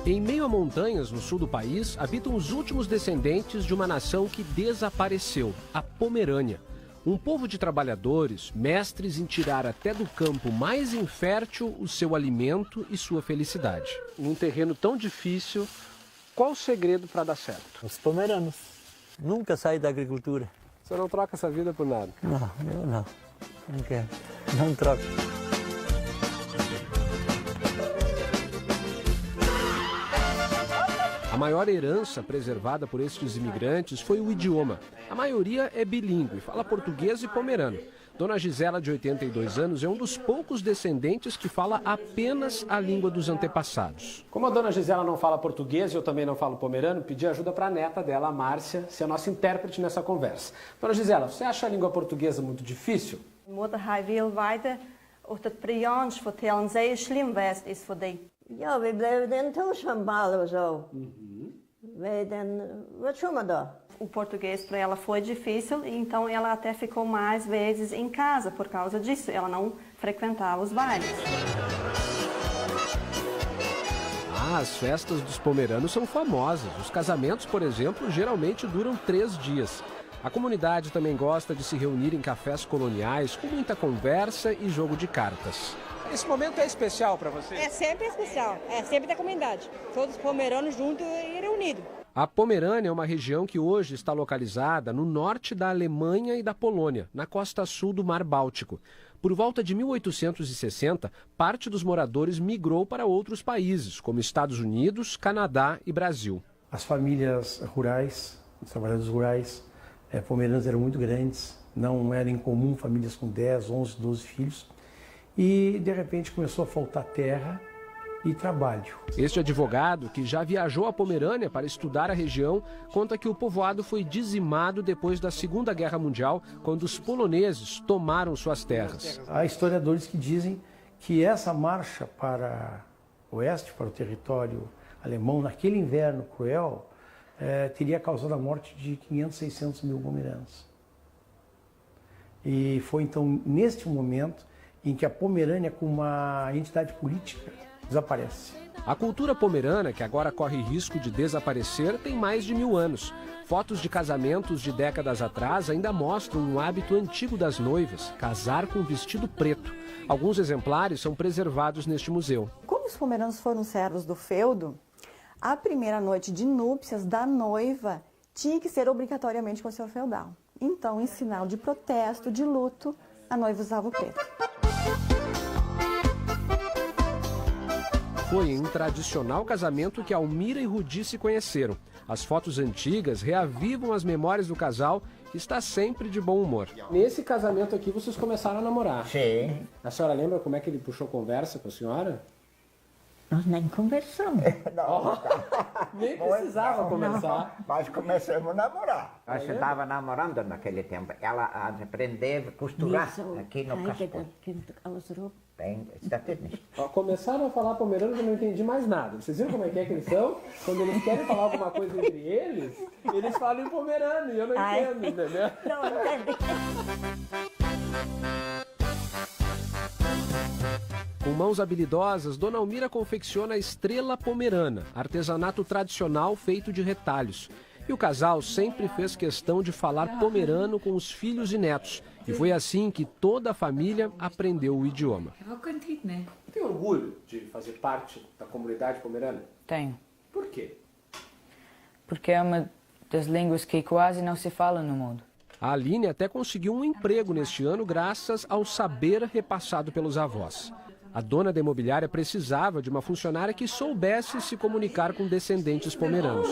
Em meio a montanhas no sul do país, habitam os últimos descendentes de uma nação que desapareceu, a Pomerânia. Um povo de trabalhadores, mestres em tirar até do campo mais infértil o seu alimento e sua felicidade. Num terreno tão difícil, qual o segredo para dar certo? Os pomeranos. Nunca saí da agricultura. Você não troca essa vida por nada? Não, eu não. Não quero. Não troco. A maior herança preservada por estes imigrantes foi o idioma. A maioria é bilíngue, fala português e pomerano. Dona Gisela, de 82 anos, é um dos poucos descendentes que fala apenas a língua dos antepassados. Como a dona Gisela não fala português e eu também não falo pomerano, pedi ajuda para a neta dela, a Márcia, ser a nossa intérprete nessa conversa. Dona Gisela, você acha a língua portuguesa muito difícil? Moeder, hij wil weten of het para ons vertellen zeer slim geweest is voor die. Ja, we blijven dan thuis van balen zo. Wat doen we dan? O português para ela foi difícil, então ela até ficou mais vezes em casa por causa disso. Ela não frequentava os bailes. As festas dos pomeranos são famosas. Os casamentos, por exemplo, geralmente duram 3 dias. A comunidade também gosta de se reunir em cafés coloniais, com muita conversa e jogo de cartas. Esse momento é especial para você? É sempre especial, é sempre da comunidade. Todos os pomeranos juntos e reunidos. A Pomerânia é uma região que hoje está localizada no norte da Alemanha e da Polônia, na costa sul do Mar Báltico. Por volta de 1860, parte dos moradores migrou para outros países, como Estados Unidos, Canadá e Brasil. As famílias rurais, os trabalhadores rurais, pomeranos eram muito grandes, não era incomum famílias com 10, 11, 12 filhos. E, de repente, começou a faltar terra e trabalho. Este advogado, que já viajou a Pomerânia para estudar a região, conta que o povoado foi dizimado depois da Segunda Guerra Mundial, quando os poloneses tomaram suas terras. Há historiadores que dizem que essa marcha para o oeste, para o território alemão, naquele inverno cruel, teria causado a morte de 500, 600 mil pomeranos. E foi, então, neste momento, em que a Pomerânia, como uma entidade política, desaparece. A cultura pomerana, que agora corre risco de desaparecer, tem mais de 1000 anos. Fotos de casamentos de décadas atrás ainda mostram um hábito antigo das noivas, casar com vestido preto. Alguns exemplares são preservados neste museu. Como os pomeranos foram servos do feudo, a primeira noite de núpcias da noiva tinha que ser obrigatoriamente com o senhor feudal. Então, em sinal de protesto, de luto, a noiva usava o preto. Foi em um tradicional casamento que Almira e Rudi se conheceram. As fotos antigas reavivam as memórias do casal, que está sempre de bom humor. Nesse casamento aqui, vocês começaram a namorar. Sim. A senhora lembra como é que ele puxou conversa com a senhora? Nós nem conversamos. Não, Nem precisava começar. nós começamos a namorar. Nós estava namorando naquele tempo. Ela aprendeu a costurar aqui no Castor. Tem, está tudo nisso. Começaram a falar pomerano, eu não entendi mais nada. Vocês viram como é que eles são? Quando eles querem falar alguma coisa entre eles, eles falam em pomerano e eu não entendo, entendeu? Não entendi. Com mãos habilidosas, Dona Almira confecciona a estrela pomerana, artesanato tradicional feito de retalhos. E o casal sempre fez questão de falar pomerano com os filhos e netos. E foi assim que toda a família aprendeu o idioma. Tem orgulho de fazer parte da comunidade pomerana? Tenho. Por quê? Porque é uma das línguas que quase não se fala no mundo. A Aline até conseguiu um emprego neste ano graças ao saber repassado pelos avós. A dona da imobiliária precisava de uma funcionária que soubesse se comunicar com descendentes pomeranos.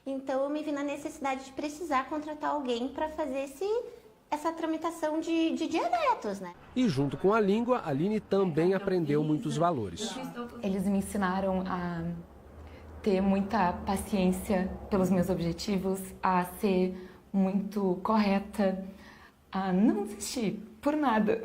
Então eu me vi na necessidade de precisar contratar alguém para fazer essa tramitação de dialetos, né? E junto com a língua, a Aline também aprendeu muitos valores. Eles me ensinaram a ter muita paciência pelos meus objetivos, a ser muito correta, a não desistir por nada.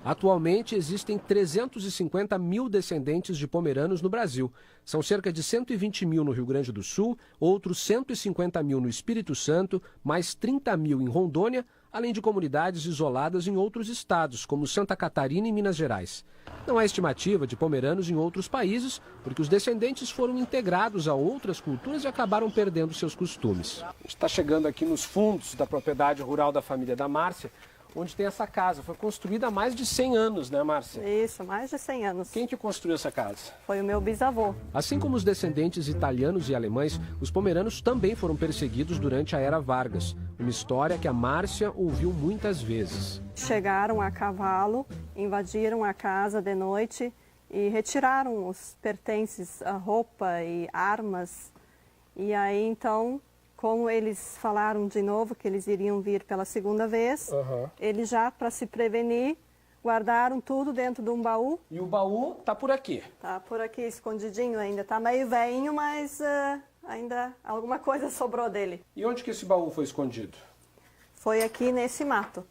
Atualmente existem 350 mil descendentes de pomeranos no Brasil. São cerca de 120 mil no Rio Grande do Sul, outros 150 mil no Espírito Santo, mais 30 mil em Rondônia, além de comunidades isoladas em outros estados, como Santa Catarina e Minas Gerais. Não há estimativa de pomeranos em outros países, porque os descendentes foram integrados a outras culturas e acabaram perdendo seus costumes. A gente está chegando aqui nos fundos da propriedade rural da família da Márcia, onde tem essa casa. Foi construída há mais de 100 anos, né, Márcia? Isso, mais de 100 anos. Quem que construiu essa casa? Foi o meu bisavô. Assim como os descendentes italianos e alemães, os pomeranos também foram perseguidos durante a Era Vargas. Uma história que a Márcia ouviu muitas vezes. Chegaram a cavalo, invadiram a casa de noite e retiraram os pertences, a roupa e armas. E aí, então, como eles falaram de novo que eles iriam vir pela segunda vez, eles já, para se prevenir, guardaram tudo dentro de um baú. E o baú tá por aqui? Tá por aqui, escondidinho ainda. Tá meio velhinho, mas ainda alguma coisa sobrou dele. E onde que esse baú foi escondido? Foi aqui nesse mato.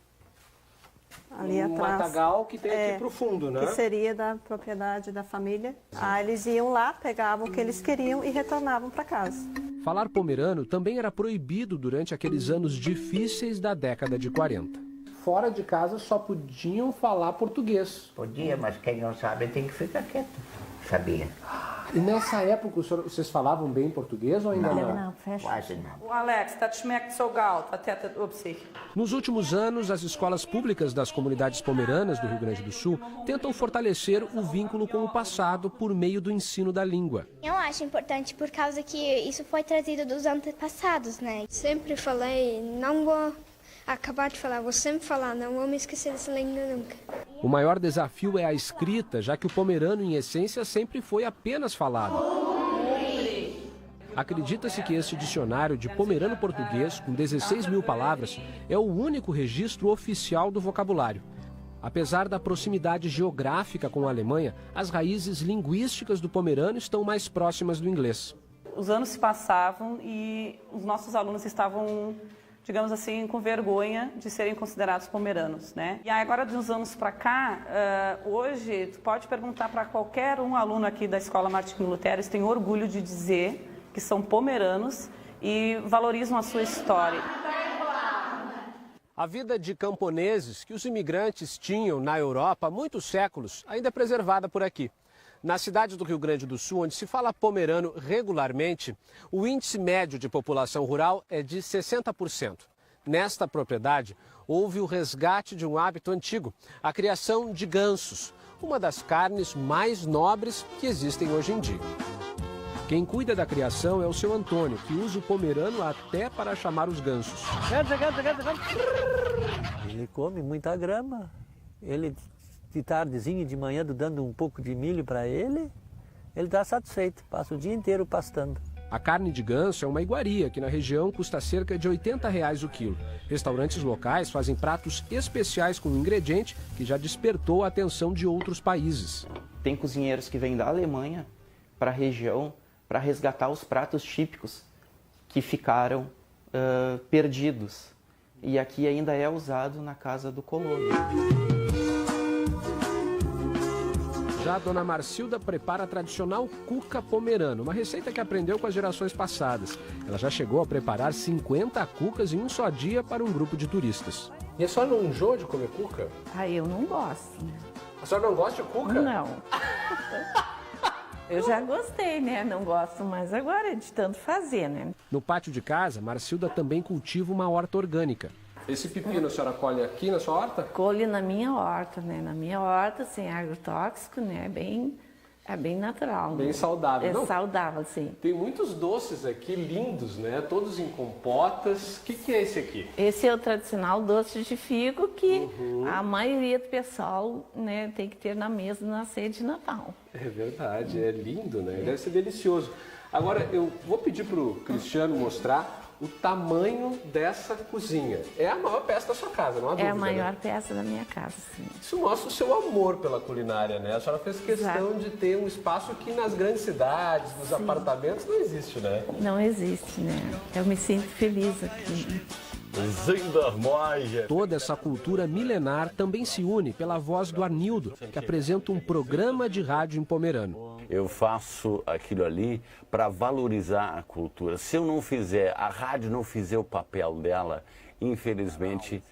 Ali atrás. Matagal que tem aqui pro fundo, né? Que seria da propriedade da família. Aí eles iam lá, pegavam o que eles queriam e retornavam para casa. Falar pomerano também era proibido durante aqueles anos difíceis da década de 40. Fora de casa só podiam falar português. Podia, mas quem não sabe tem que ficar quieto. Sabia. E nessa época vocês falavam bem português ou ainda não? Não, fecha. Quase não. O Alex, está desmecto seu gal, até upsi. Nos últimos anos, as escolas públicas das comunidades pomeranas do Rio Grande do Sul tentam fortalecer o vínculo com o passado por meio do ensino da língua. Eu acho importante por causa que isso foi trazido dos antepassados, né? Sempre falei, não vou acabar de falar, vou sempre falar, não vou me esquecer dessa língua nunca. O maior desafio é a escrita, já que o pomerano, em essência, sempre foi apenas falado. Acredita-se que este dicionário de pomerano português, com 16 mil palavras, é o único registro oficial do vocabulário. Apesar da proximidade geográfica com a Alemanha, as raízes linguísticas do pomerano estão mais próximas do inglês. Os anos se passavam e os nossos alunos estavam, digamos assim, com vergonha de serem considerados pomeranos, né? E aí, agora, de uns anos para cá, hoje, tu pode perguntar para qualquer um aluno aqui da Escola Martinho Lutero, eles têm orgulho de dizer que são pomeranos e valorizam a sua história. A vida de camponeses que os imigrantes tinham na Europa há muitos séculos ainda é preservada por aqui. Na cidade do Rio Grande do Sul, onde se fala pomerano regularmente, o índice médio de população rural é de 60%. Nesta propriedade, houve o resgate de um hábito antigo, a criação de gansos, uma das carnes mais nobres que existem hoje em dia. Quem cuida da criação é o seu Antônio, que usa o pomerano até para chamar os gansos. Ele come muita grama. Ele, de tardezinho e de manhã, dando um pouco de milho para ele está satisfeito. Passa o dia inteiro pastando. A carne de ganso é uma iguaria que na região custa cerca de R$ 80 o quilo. Restaurantes locais fazem pratos especiais com o ingrediente que já despertou a atenção de outros países. Tem cozinheiros que vêm da Alemanha para a região para resgatar os pratos típicos que ficaram perdidos. E aqui ainda é usado na casa do colono. Já a dona Marcilda prepara a tradicional cuca pomerano, uma receita que aprendeu com as gerações passadas. Ela já chegou a preparar 50 cucas em um só dia para um grupo de turistas. E a senhora não enjoa de comer cuca? Eu não gosto, né? A senhora não gosta de cuca? Não. Eu já gostei, né? Não gosto mais agora de tanto fazer, né? No pátio de casa, Marcilda também cultiva uma horta orgânica. Esse pepino a senhora colhe aqui na sua horta? Colhe na minha horta, né? Na minha horta, sem agrotóxico, né? É bem natural. Bem né? saudável. É saudável, sim. Tem muitos doces aqui, lindos, né? Todos em compotas. O que é esse aqui? Esse é o tradicional doce de figo que a maioria do pessoal, né, tem que ter na mesa na ceia de Natal. É verdade, é lindo, né? Deve ser delicioso. Agora, eu vou pedir para o Cristiano mostrar o tamanho dessa cozinha. É a maior peça da sua casa, não há dúvida. É a maior peça da minha casa, sim. Isso mostra o seu amor pela culinária, né? A senhora fez questão de ter um espaço que nas grandes cidades, nos apartamentos, não existe, né? Não existe, né? Eu me sinto feliz aqui. Toda essa cultura milenar também se une pela voz do Arnildo, que apresenta um programa de rádio em pomerano. Eu faço aquilo ali para valorizar a cultura. Se eu não fizer, a rádio não fizer o papel dela, infelizmente,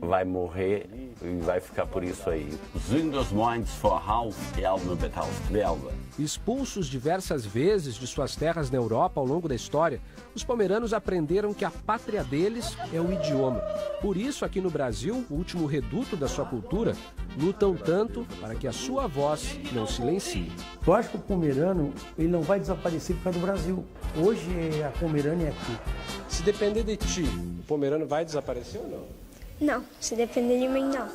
vai morrer e vai ficar por isso aí. Zonder minds verhaal Elbe betaald werden. Expulsos diversas vezes de suas terras na Europa ao longo da história, os pomeranos aprenderam que a pátria deles é o idioma. Por isso, aqui no Brasil, o último reduto da sua cultura, lutam tanto para que a sua voz não silencie. Eu acho que o pomerano ele não vai desaparecer por causa do Brasil. Hoje a Pomerânia é aqui. Se depender de ti, o pomerano vai desaparecer ou não? Não, se depender de mim, não.